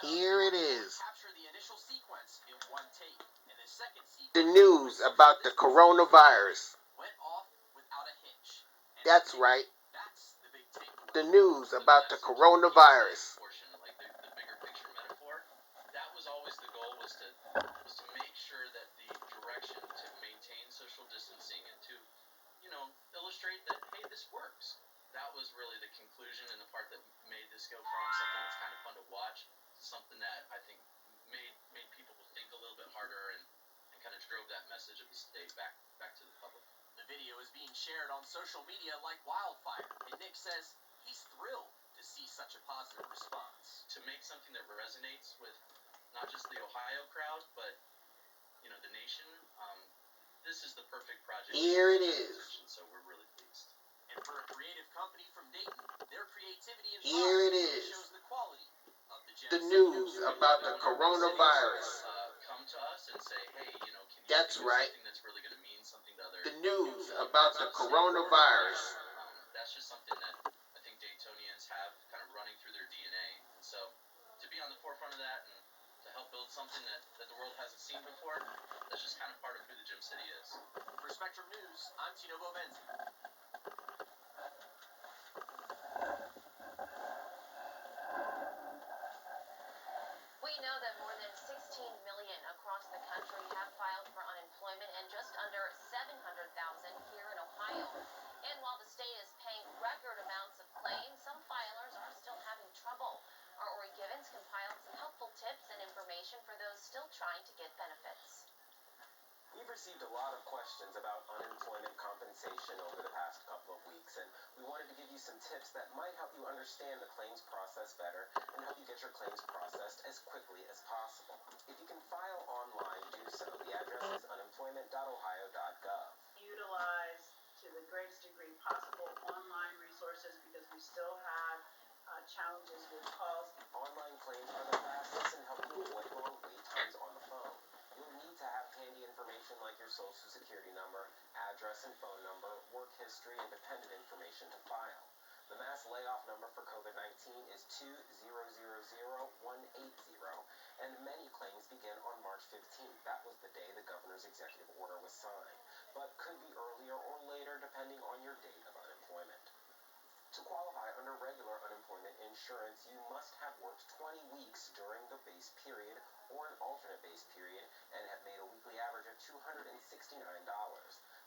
Here it is. The news about the coronavirus. That's right. The news about the coronavirus. Illustrate that, hey, this works. That was really the conclusion and the part that made this go from something that's kind of fun to watch to something that I think made people think a little bit harder and kind of drove that message of the state back to the public. The video is being shared on social media like wildfire, and Nick says he's thrilled to see such a positive response. To make something that resonates with not just the Ohio crowd, but the nation. This is the perfect project. Here it is. So we're really pleased. And for a creative company from Dayton, their creativity and here it is. Shows the quality of the news about the coronavirus. Come to us and say, hey, can you That's right. something that's really going to mean something to others? The news about the coronavirus. That's just something that I think Daytonians have kind of running through their DNA. And so to be on the forefront of that and to help build something that the world hasn't seen before, that's just kind of part of who the Gym City is. For Spectrum News, I'm Tino Bovenzi. We know that more than 16 million across the country have filed for unemployment and just under 700,000 here in Ohio. And while the state is paying record amounts of claims, some filers are still having trouble. Our Ori Givens compiled some helpful tips and information for those still trying to get benefits. We've received a lot of questions about unemployment compensation over the past couple of weeks, and we wanted to give you some tips that might help you understand the claims process better and help you get your claims processed as quickly as possible. If you can file online, do so. The address is unemployment.ohio.gov. Utilize to the greatest degree possible online resources because we still have challenges with calls. Online claims are the fastest and help you avoid long wait times on the phone. You'll need to have handy information like your social security number, address and phone number, work history, and dependent information to file. The mass layoff number for COVID-19 is 2000180, and many claims begin on March 15th. That was the day the governor's executive order was signed, but could be earlier or later depending on your date of unemployment. To qualify under regular unemployment insurance, you must have worked 20 weeks during the base period or an alternate base period and have made a weekly average of $269.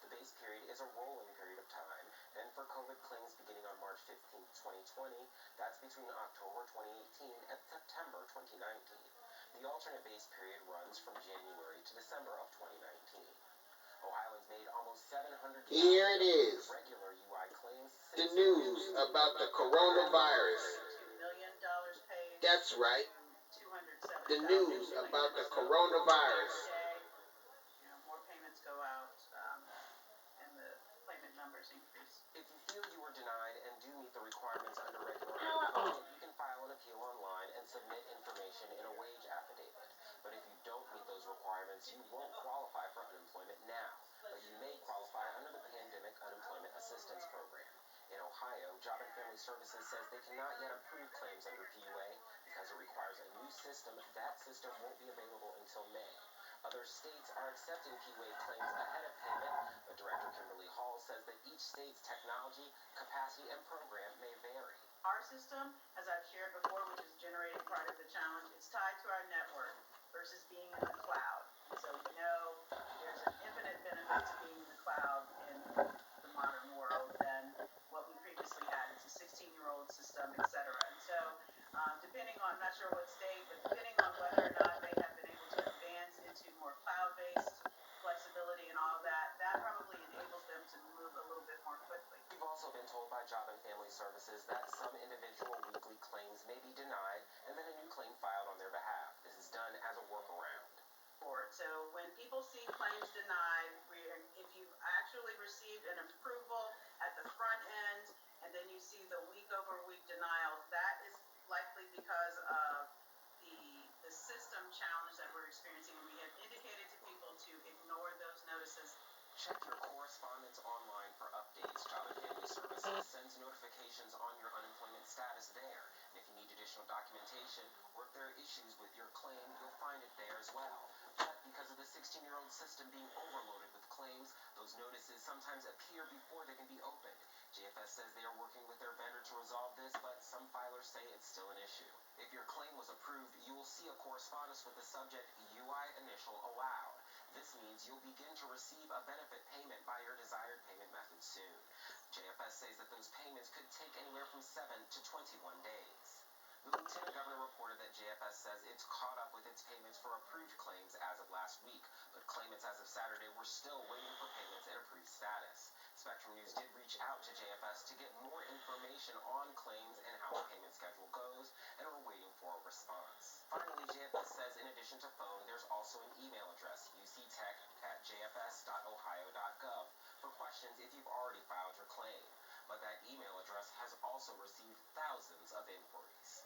The base period is a rolling period of time, and for COVID claims beginning on March 15, 2020, that's between October 2018 and September 2019. The alternate base period runs from January to December of 2019. Ohioans made almost 700 Here it is. regular UI claims. The news about the coronavirus. $2 million paid. That's right. The 207,000 news about the coronavirus. More payments go out, and the claimant numbers increase. If you feel you were denied and do meet the requirements under regular unemployment, you can file an appeal online and submit information in a wage affidavit. But if you don't meet those requirements, you won't qualify for unemployment now, but you may qualify under the Pandemic Unemployment Assistance Program. In Ohio, Job and Family Services says they cannot yet approve claims under PUA because it requires a new system. That system won't be available until May. Other states are accepting PUA claims ahead of payment, but Director Kimberly Hall says that each state's technology, capacity, and program may vary. Our system, as I've shared before, which is generating part of the challenge, it's tied to our network versus being in the cloud. And so we know there's an infinite benefit to being in the cloud in the modern world than what we previously had. It's a 16-year-old system, et cetera. And so depending on, I'm not sure what state, but depending on whether or not they have been able to advance into more cloud-based flexibility and all of that, that probably enables them to move a little bit more quickly. We've also been told by Job and Family Services that some individual weekly claims may be denied and then a new claim filed on their behalf. This is done as a workaround. So when people see claims denied, if you've actually received an approval at the front end and then you see the week-over-week denial, that is likely because of the system challenge that we're experiencing. We have indicated to people to ignore those notices. Check your correspondence online for updates. Job and Family Services sends notifications on your unemployment status there. And if you need additional documentation or if there are issues issues with your claim, you'll find it there as well. But because of the 16-year-old system being overloaded with claims, those notices sometimes appear before they can be opened. JFS says they are working with their vendor to resolve this, but some filers say it's still an issue. If your claim was approved, you will see a correspondence with the subject UI initial allowed. This means you'll begin to receive a benefit payment by your desired payment method soon. JFS says that those payments could take anywhere from 7 to 21 days. The Lieutenant Governor reported that JFS says it's caught up with its payments for approved claims as of last week, but claimants as of Saturday were still waiting for payments and approved status. Spectrum News did reach out to JFS to get more information on claims and how the payment schedule goes, and we're waiting for a response. Finally, JFS says in addition to phone, there's also an email address, uctech@jfs.ohio.gov, for questions if you've already filed your claim. But that email address has also received thousands of inquiries.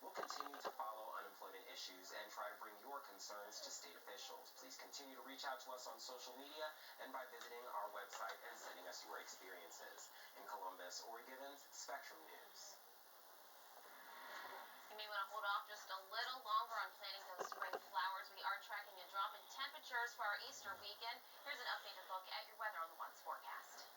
We'll continue to follow unemployment issues and try to bring your concerns to state officials. Please continue to reach out to us on social media and by visiting our website and sending us your experiences. In Columbus, Oregon, Spectrum News. You may want to hold off just a little longer on planting those spring flowers. We are tracking a drop in temperatures for our Easter weekend. Here's an updated look at your weather on the One's forecast.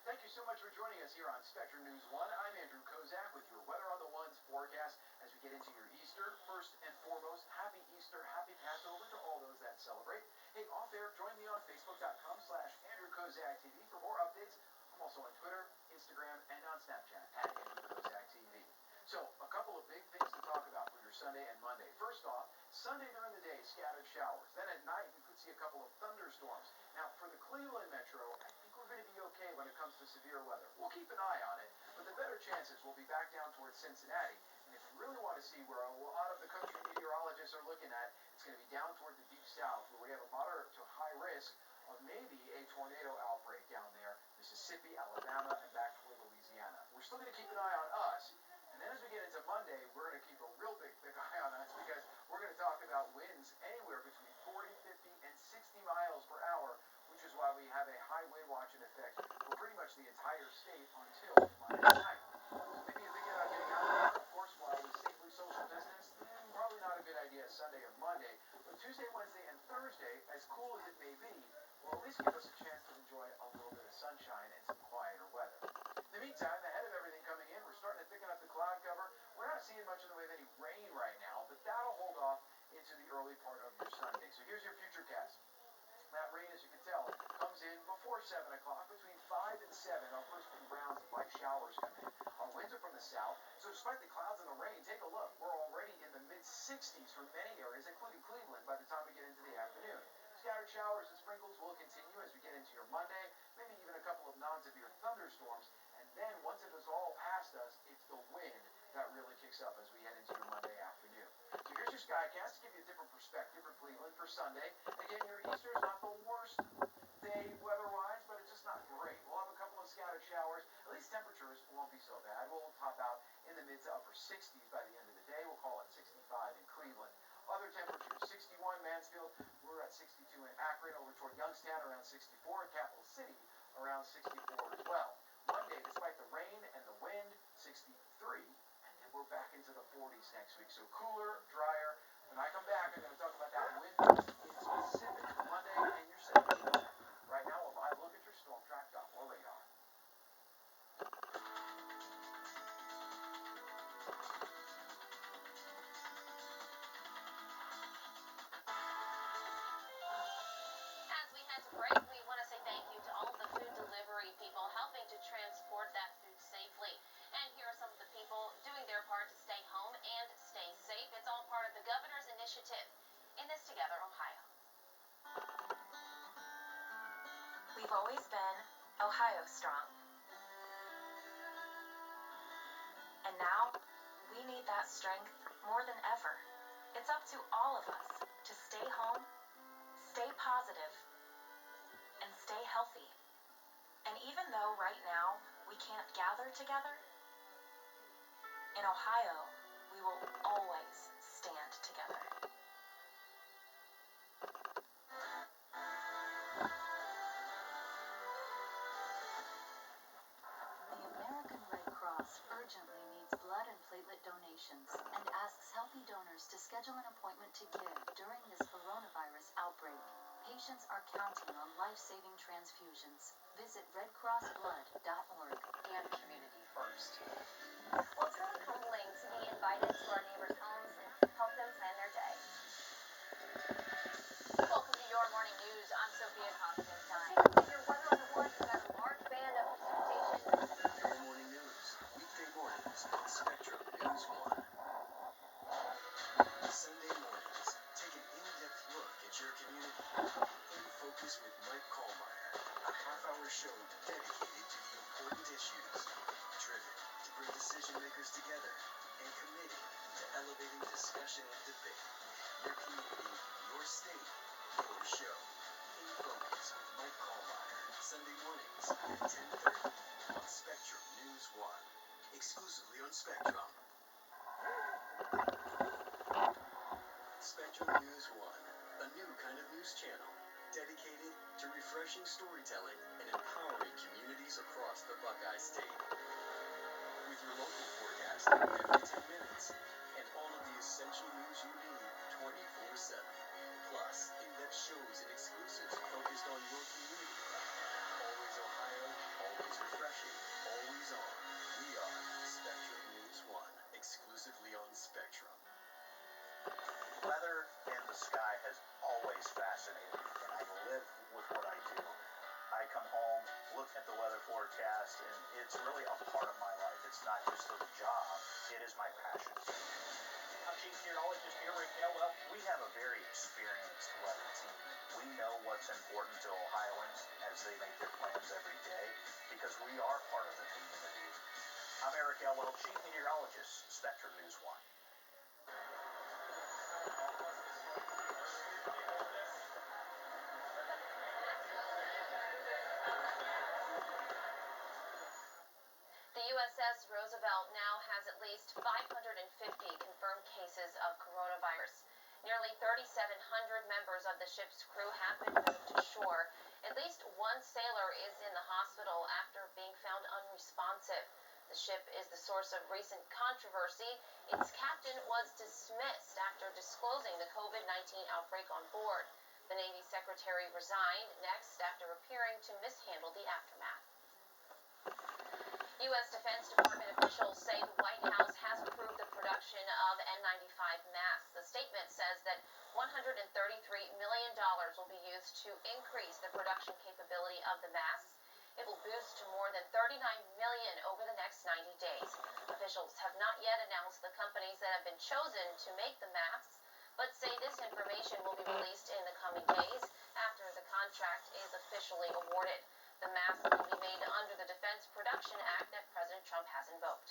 Thank you so much for joining us here on Spectrum News 1. I'm Andrew Kozak with your Weather on the One's forecast as we get into your Easter. First and foremost, happy Easter, happy Passover to all those that celebrate. Hey, off air, join me on Facebook.com/Andrew Kozak TV for more updates. I'm also on Twitter, Instagram, and on Snapchat @Andrew Kozak TV. So, a couple of big things to talk about for your Sunday and Monday. First off, Sunday during the day, scattered showers. Then at night, we could see a couple of thunderstorms. Now, for the Cleveland metro, I think we're going to be okay when it comes to severe weather. We'll keep an eye on it, but the better chances will be back down towards Cincinnati. And if you really want to see where a lot of the country meteorologists are looking at, it's going to be down toward the deep south, where we have a moderate to high risk of maybe a tornado outbreak down there, Mississippi, Alabama, and back toward Louisiana. We're still going to keep an eye on us. And then as we get into Monday, we're going to keep a real big eye on us because we're going to talk about winds anywhere between 40, 50, and 60 miles per hour, which is why we have a high wind watch in effect for pretty much the entire state until Monday night. So maybe you're thinking about getting out there, of course, while we safely social distance. Probably not a good idea Sunday or Monday, but Tuesday, Wednesday, and Thursday, as cool as it may be, will at least give us a chance to enjoy a little bit of sunshine and some quieter weather. In the meantime, ahead of everything coming in, we're starting to thicken up the cloud cover. We're not seeing much in the way of any rain right now, but that'll hold off into the early part of your Sunday. So here's your future cast. That rain, as you can tell, comes in before 7 o'clock. Between 5 and 7, our first few rounds of light showers come in. Our winds are from the south, so despite the clouds and the rain, take a look. We're already in the mid-60s for many areas, including Cleveland, by the time we get into the afternoon. Scattered showers and sprinkles will continue as we get into your Monday, maybe even a couple of non-severe thunderstorms. And then, once it is all past us, it's the wind that really kicks up as we head into your Monday afternoon. So here's your Skycast to give you a different perspective for Cleveland for Sunday. Again, your Easter is not the worst day weather-wise, but it's just not great. We'll have a couple of scattered showers. At least temperatures won't be so bad. We'll top out in the mid to upper 60s by the end of the day. We'll call it 65 in Cleveland. Other temperatures, 61 Mansfield. We're at 62 in Akron, over toward Youngstown around 64, Capital City around 64 as well. Monday, despite the rain and the wind, 63, and then we're back into the 40s next week. So cooler, drier. When I come back, I'm going to talk about that wind in specific for Monday and your Sunday. Right now, a live look at your storm track Doppler radar. As we head to break, we want to say thank you to all of the food delivery people helping to transport that food safely. And here are some of the people doing their part to stay home and stay safe. It's all part of the governor's initiative. In this together, Ohio. We've always been Ohio strong. And now, we need that strength more than ever. It's up to all of us to stay home, stay positive, and stay healthy. And even though right now we can't gather together, in Ohio, we will always stand together. The American donations and asks healthy donors to schedule an appointment to give during this coronavirus outbreak. Patients are counting on life-saving transfusions. Visit redcrossblood.org. And community first. Well, it's really humbling to be invited to our neighbors' homes and help them plan their day. Welcome to your morning news. I'm Sophia Constantine. With your weather on the one, we've got a large band of precipitation. Your morning news, weekday mornings on Spectrum News 1. Sunday mornings, take an in-depth look at your community. In Focus with Mike Kallmeyer, a half-hour show dedicated to the important issues, driven to bring decision makers together, and committed to elevating discussion and debate. Your community, your state, your show. In Focus with Mike Kallmeyer, Sunday mornings at 10:30 on Spectrum News 1, exclusively on Spectrum. Spectrum News 1, a new kind of news channel dedicated to refreshing storytelling and empowering communities across the Buckeye State. With your local forecast every 10 minutes and all of the essential news you need 24/7. Plus, in-depth shows and exclusives focused on your community. Always Ohio, always refreshing, always on. We are Spectrum News 1, exclusively on Spectrum. Weather and the sky has always fascinated me, and I live with what I do. I come home, look at the weather forecast, and it's really a part of my life. It's not just a job, it is my passion. I'm Chief Meteorologist here, Rick Elwell. We have a very experienced weather team. We know what's important to Ohioans as they make their plans every day, because we are part of the community. I'm Eric Elwell, Chief Meteorologist, Spectrum News 1. The USS Roosevelt now has at least 550 confirmed cases of coronavirus. Nearly 3,700 members of the ship's crew have been moved to shore. At least one sailor is in the hospital after being found unresponsive. The ship is the source of recent controversy. Its captain was dismissed after disclosing the COVID-19 outbreak on board. The Navy Secretary resigned next after appearing to mishandle the aftermath. U.S. Defense Department officials say the White House has approved the production of N95 masks. The statement says that $133 million will be used to increase the production capability of the masks. It will boost to more than 39 million over the next 90 days. Officials have not yet announced the companies that have been chosen to make the masks, but say this information will be released in the coming days after the contract is officially awarded. The masks will be made under the Defense Production Act that President Trump has invoked.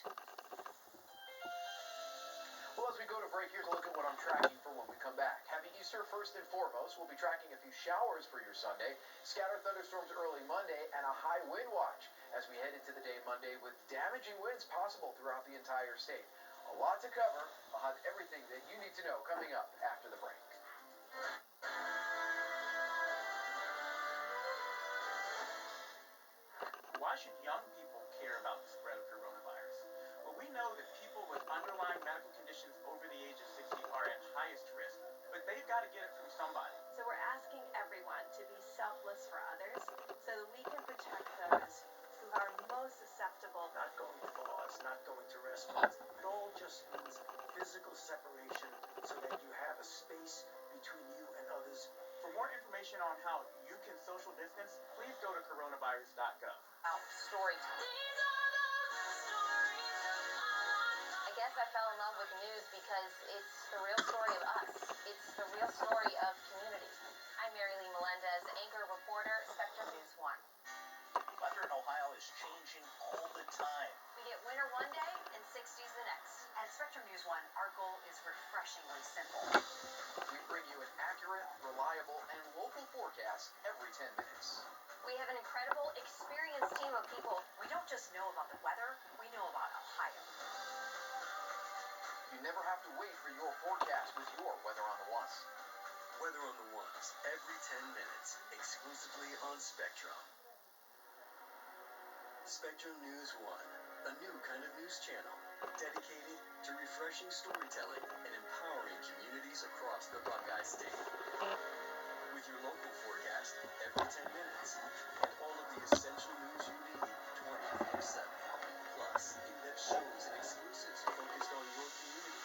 Well, as we go to break, here's a look at what I'm tracking for when we come back. Happy Easter first and foremost. We'll be tracking a few showers for your Sunday, scattered thunderstorms early Monday, and a high wind watch as we head into the day Monday with damaging winds possible throughout the entire state. A lot to cover. I'll have everything that you need to know coming up after the break. Why should young people care about the spread of coronavirus? Well, we know that people with underlying medical conditions over the age of 60 are at highest risk, but they've got to get it from somebody. So we're asking everyone to be selfless for others so that we can protect those who are most susceptible. Not going to bars, not going to restaurants. It all just means physical separation so that you have a space between you and others. For more information on how you can social distance, please go to coronavirus.gov. Storytelling. I guess I fell in love with news because it's the real story of us. It's the real story of community. I'm Mary Lee Melendez, anchor reporter, Spectrum News 1. Weather in Ohio is changing all the time. We get winter one day and 60s the next. At Spectrum News 1, our goal is refreshingly simple. We bring you an accurate, reliable, and local forecast every 10 minutes. We have an incredible, experienced team of people. We don't just know about the weather, we know about Ohio. You never have to wait for your forecast with your Weather on the Ones. Weather on the Ones, every 10 minutes, exclusively on Spectrum. Spectrum News 1, a new kind of news channel dedicated to refreshing storytelling and empowering communities across the Buckeye State. With your local forecast every 10 minutes and all of the essential news you need 24/7. Plus, in-depth shows and exclusives focused on your community.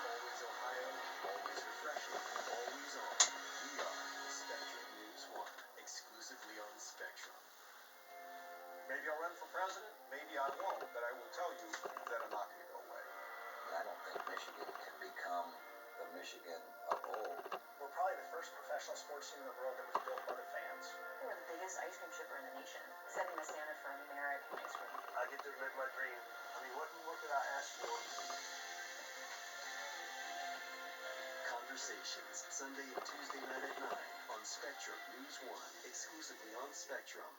Always Ohio, always refreshing, always on. We are Spectrum News 1, exclusively on Spectrum. Maybe I'll run for president, maybe I won't, but I will tell you that I'm not going to go away. I don't think Michigan can become the Michigan of old. We're probably the first professional sports team in the world that was built by the fans. We're the biggest ice cream shipper in the nation, setting the standard for American ice cream. I get to live my dream. I mean, what more could I ask for? Conversations, Sunday and Tuesday night at 9 on Spectrum News 1, exclusively on Spectrum.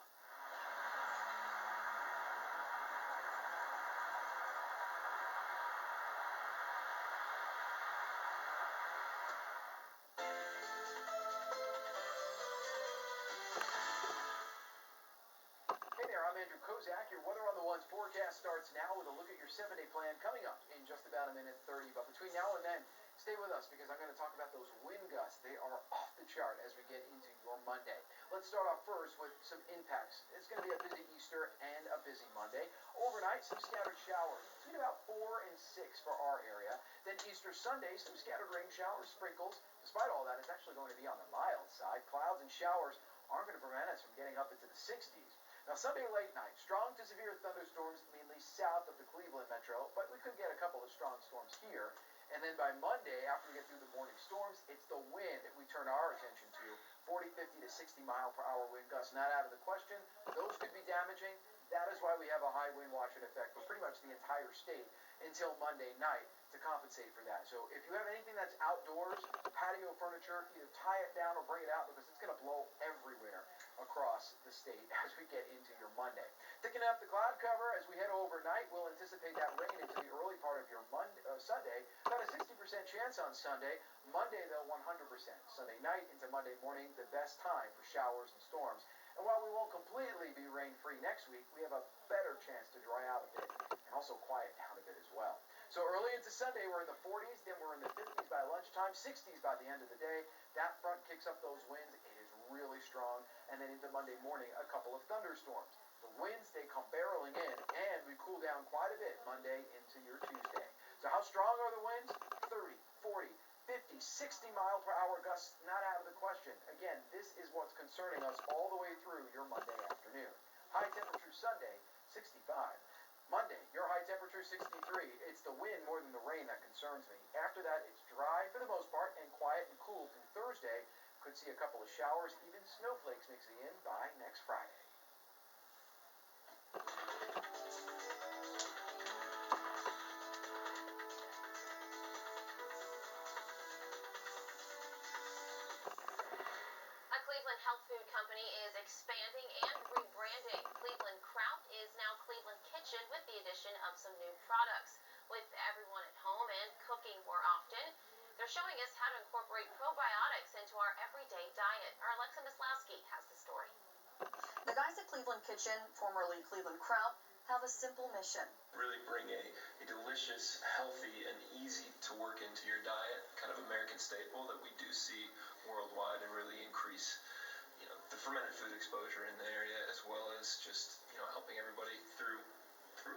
Hey there, I'm Andrew Kozak. Your Weather on the Ones forecast starts now with a look at your 7-day plan coming up in just about a minute 30. But between now and then, stay with us because I'm going to talk about those wind gusts. They are off the chart as we get into your Monday. Let's start off first with some impacts. It's going to be a busy Easter and a busy Monday. Overnight, some scattered showers between about 4 and 6 for our area. Then Easter Sunday, some scattered rain showers, sprinkles. Despite all that, it's actually going to be on the mild side. Clouds and showers aren't going to prevent us from getting up into the 60s. Now, Sunday late night, strong to severe thunderstorms mainly south of the Cleveland metro, but we could get a couple of strong storms here. And then by Monday, after we get through the morning storms, it's the wind that we turn our attention to. 40, 50 to 60 mile per hour wind gusts, not out of the question. Those could be damaging. That is why we have a high wind watch in effect for pretty much the entire state until Monday night to compensate for that. So if you have anything that's outdoors, patio furniture, either tie it down or bring it out because it's going to blow everywhere across the state as we get into your Monday. Thickening up the cloud cover as we head overnight, we'll anticipate that rain into the early part of your Sunday. About a 60% chance on Sunday. Monday, though, 100%. Sunday night into Monday morning, the best time for showers and storms. And while we won't completely be rain-free next week, we have a better chance to dry out a bit and also quiet down a bit as well. So early into Sunday, we're in the 40s, then we're in the 50s by lunchtime, 60s by the end of the day. That front kicks up those winds. It is really strong. And then into Monday morning, a couple of thunderstorms. The winds, they come barreling in, and we cool down quite a bit Monday into your Tuesday. So how strong are the winds? 30, 40, 50, 60 mile per hour gusts, not out of the question. Again, this is what's concerning us all the way through your Monday afternoon. High temperature Sunday, 65. Monday, your high temperature 63. It's the wind more than the rain that concerns me. After that, it's dry for the most part and quiet and cool through Thursday. Could see a couple of showers, even snowflakes mixing in by next Friday. A Cleveland health food company is expanding and rebranding. Cleveland Kraut is now Cleveland Kitchen with the addition of some new products. With everyone at home and cooking more often, they're showing us how to incorporate probiotics into our everyday diet. Our Alexa Maslowski has the story. The guys at Cleveland Kitchen, formerly Cleveland Kraut, have a simple mission. Really bring a delicious, healthy, and easy to work into your diet, kind of American staple that we do see worldwide and really increase, the fermented food exposure in the area as well as just, helping everybody through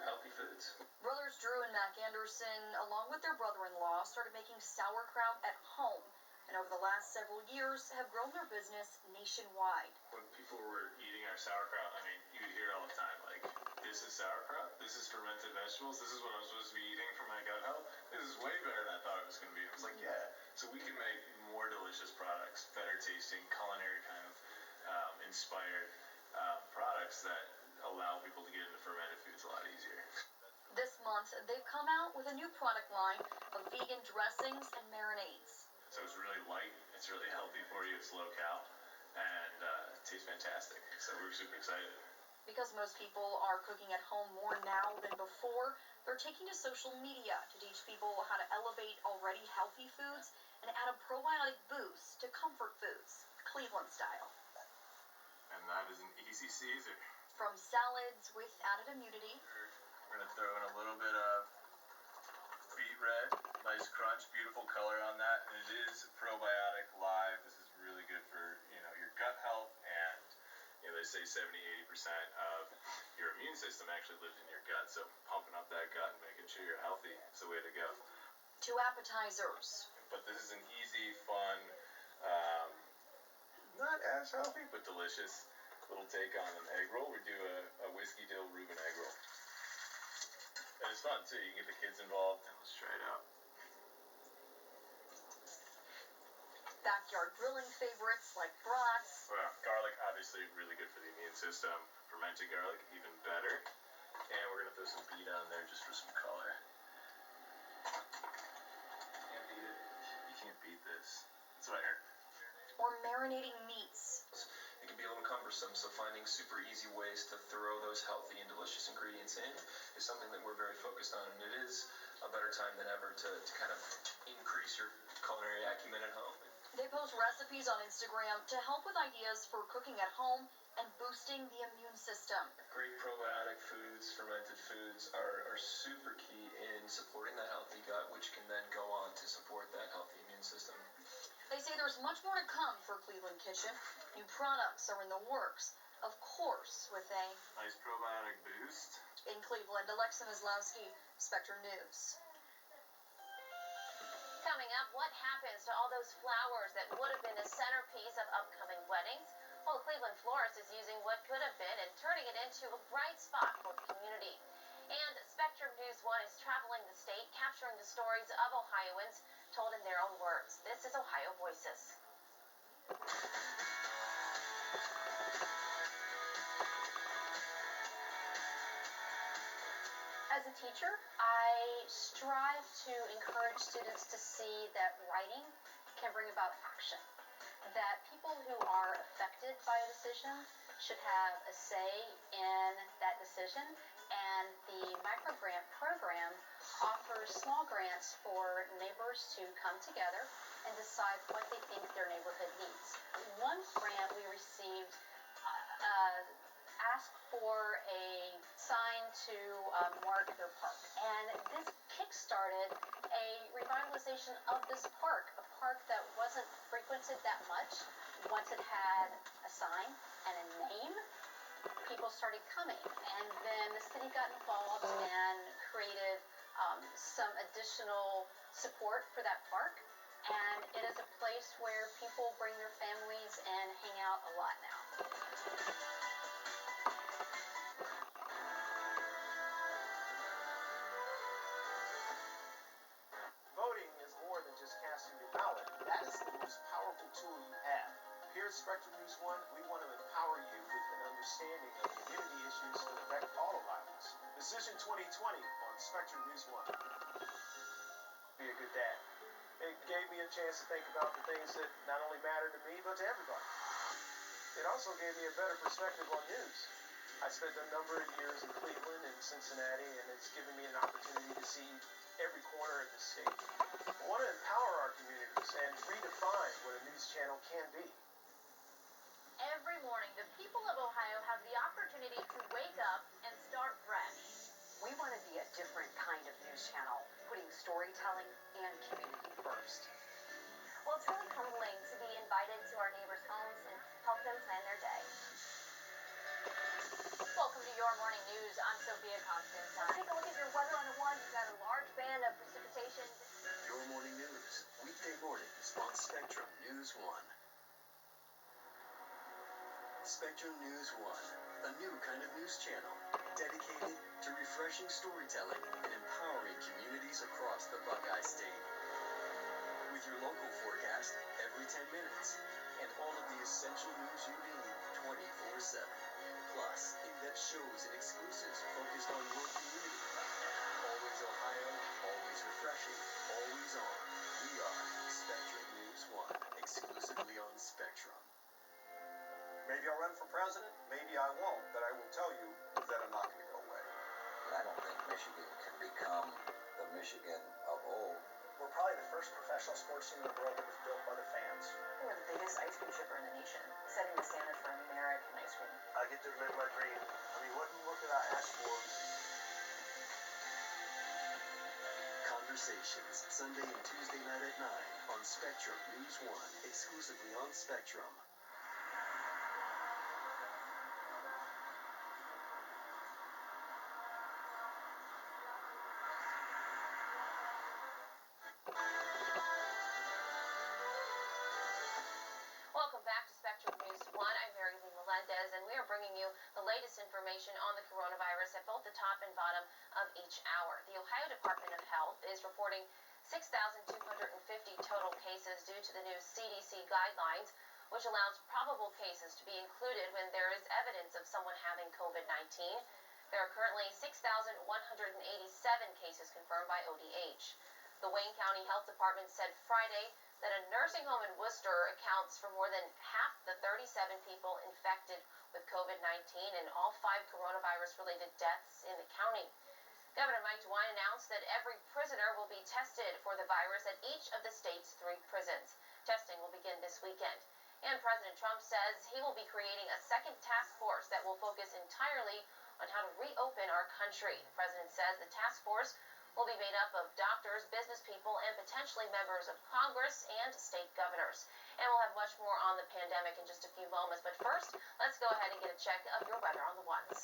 healthy foods. Brothers Drew and Mac Anderson, along with their brother-in-law, started making sauerkraut at home, and over the last several years have grown their business nationwide. When people were eating our sauerkraut, you would hear it all the time, like, this is sauerkraut, this is fermented vegetables, this is what I'm supposed to be eating for my gut health, this is way better than I thought it was going to be. I was like, yeah. So we can make more delicious products, better tasting, culinary kind of inspired products that allow people to get into fermented foods a lot easier. This month, they've come out with a new product line of vegan dressings and marinades. So it's really light, it's really healthy for you, it's low cal, and it tastes fantastic. So we're super excited. Because most people are cooking at home more now than before, they're taking to social media to teach people how to elevate already healthy foods and add a probiotic boost to comfort foods, Cleveland style. And that is an easy Caesar. From salads with added immunity. We're going to throw in a little bit of sweet red, nice crunch, beautiful color on that, and it is probiotic live. This is really good for, your gut health, and, they say 70-80% of your immune system actually lives in your gut, so pumping up that gut and making sure you're healthy is the way to go. 2 appetizers. But this is an easy, fun, not as healthy, but delicious little take on an egg roll. We do a whiskey dill Reuben egg roll. And it's fun too, you can get the kids involved. Let's try it out. Backyard grilling favorites like brats. Well, garlic, obviously really good for the immune system. Fermented garlic, even better. And we're gonna throw some beet on there just for some color. Can't beat it. You can't beat this. That's what I heard. Or marinating meats. It can be a little cumbersome, so finding super easy ways to throw those healthy and delicious ingredients in is something that we're very focused on, and it is a better time than ever to kind of increase your culinary acumen at home. They post recipes on Instagram to help with ideas for cooking at home and boosting the immune system. Great probiotic foods, fermented foods are super key in supporting that healthy gut, which can then go on to support that healthy immune system. They say there's much more to come for Cleveland Kitchen. New products are in the works, of course, with a nice probiotic boost. In Cleveland, Alexa Mislowski, Spectrum News. Coming up, what happens to all those flowers that would have been the centerpiece of upcoming weddings? Well, the Cleveland florist is using what could have been and turning it into a bright spot for the community. And Spectrum News 1 is traveling the state, capturing the stories of Ohioans told in their own words. This is Ohio Voices. As a teacher, I strive to encourage students to see that writing can bring about action. That people who are affected by a decision should have a say in that decision, and the microgrant program offers small grants for neighbors to come together and decide what they think their neighborhood needs. One grant we received asked for a sign to mark their park, and this kick-started a revitalization of this park, a park that wasn't frequented that much. Once it had a sign and a name, people started coming, and then the city got involved and created some additional support for that park, and it is a place where people bring their families and hang out a lot now. Voting is more than just casting your ballot. That is the most powerful tool you have. Here at Spectrum News 1, we want to empower you with an understanding of community issues that affect all Ohioans. Decision 2020 on Spectrum News 1. Be a good dad. It gave me a chance to think about the things that not only matter to me, but to everybody. It also gave me a better perspective on news. I spent a number of years in Cleveland and Cincinnati, and it's given me an opportunity to see every corner of the state. I want to empower our communities and redefine what a news channel can be. Every morning, the people of Ohio have the opportunity to wake up and start fresh. We want to be a different kind of news channel, putting storytelling and community first. Well, it's really humbling to be invited to our neighbors' homes and help them plan their day. Welcome to Your Morning News. I'm Sophia Constantine. Let's take a look at your weather on the one. We've got a large band of precipitation. Your morning news, weekday mornings on Spectrum News 1. Spectrum News 1, a new kind of news channel dedicated to refreshing storytelling and empowering communities across the Buckeye State. With your local forecast every 10 minutes and all of the essential news you need 24/7. Plus, in-depth shows and exclusives focused on your community. Always Ohio, always refreshing, always on. We are Spectrum News 1, exclusively on Spectrum. Maybe I'll run for president, maybe I won't, but I will tell you that I'm not going to go away. I don't think Michigan can become the Michigan of old. We're probably the first professional sports team in the world that was built by the fans. We're the biggest ice cream shipper in the nation, setting the standard for American ice cream. I get to live my dream. What could I ask for? Conversations, Sunday and Tuesday night at 9 on Spectrum News 1, exclusively on Spectrum. Welcome back to Spectrum News 1. I'm Mary Lee Melendez, and we are bringing you the latest information on the coronavirus at both the top and bottom of each hour. The Ohio Department of Health is reporting 6,250 total cases due to the new CDC guidelines, which allows probable cases to be included when there is evidence of someone having COVID-19. There are currently 6,187 cases confirmed by ODH. The Wayne County Health Department said Friday that a nursing home in Worcester accounts for more than half the 37 people infected with COVID-19 and all 5 coronavirus-related deaths in the county. Governor Mike DeWine announced that every prisoner will be tested for the virus at each of the state's 3 prisons. Testing will begin this weekend. And President Trump says he will be creating a second task force that will focus entirely on how to reopen our country. The president says the task force will be made up of doctors, business people, and potentially members of Congress and state governors. And we'll have much more on the pandemic in just a few moments. But first, let's go ahead and get a check of your weather on the ones.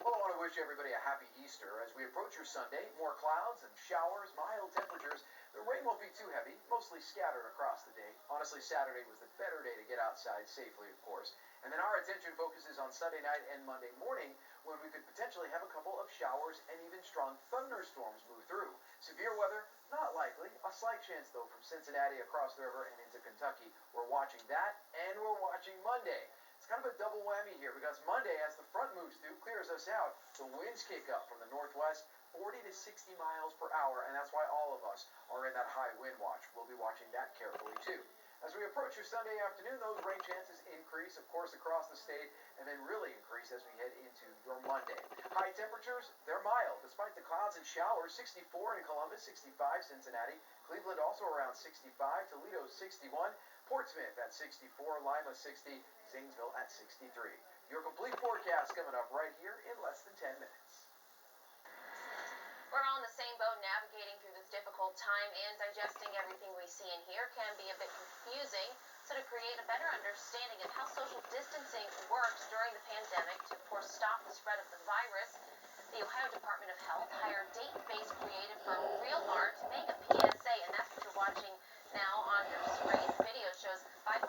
Well, I want to wish everybody a happy Easter. As we approach your Sunday, more clouds and showers, mild temperatures. The rain won't be too heavy, mostly scattered across the day. Honestly, Saturday was the better day to get outside safely, of course. And then our attention focuses on Sunday night and Monday morning, when we could potentially have a couple of showers and even strong thunderstorms move through. Severe weather, not likely. A slight chance, though, from Cincinnati across the river and into Kentucky. We're watching that, and we're watching Monday. It's kind of a double whammy here, because Monday, as the front moves through, clears us out, the winds kick up from the northwest, 40 to 60 miles per hour, and that's why all of us are in that high wind watch. We'll be watching that carefully, too. As we approach your Sunday afternoon, those rain chances increase, of course, across the state, and then really increase as we head into your Monday. High temperatures, they're mild, despite the clouds and showers. 64 in Columbus, 65 Cincinnati, Cleveland also around 65, Toledo 61, Portsmouth at 64, Lima 60, Zanesville at 63. Your complete forecast coming up right here in less than 10 minutes. We're all in the same boat, navigating through this difficult time, and digesting everything we see and hear can be a bit confusing. So to create a better understanding of how social distancing works during the pandemic to, of course, stop the spread of the virus, the Ohio Department of Health hired date-based creative firm Real Art to make a PSA, and that's what you're watching now on your screen. The video shows 500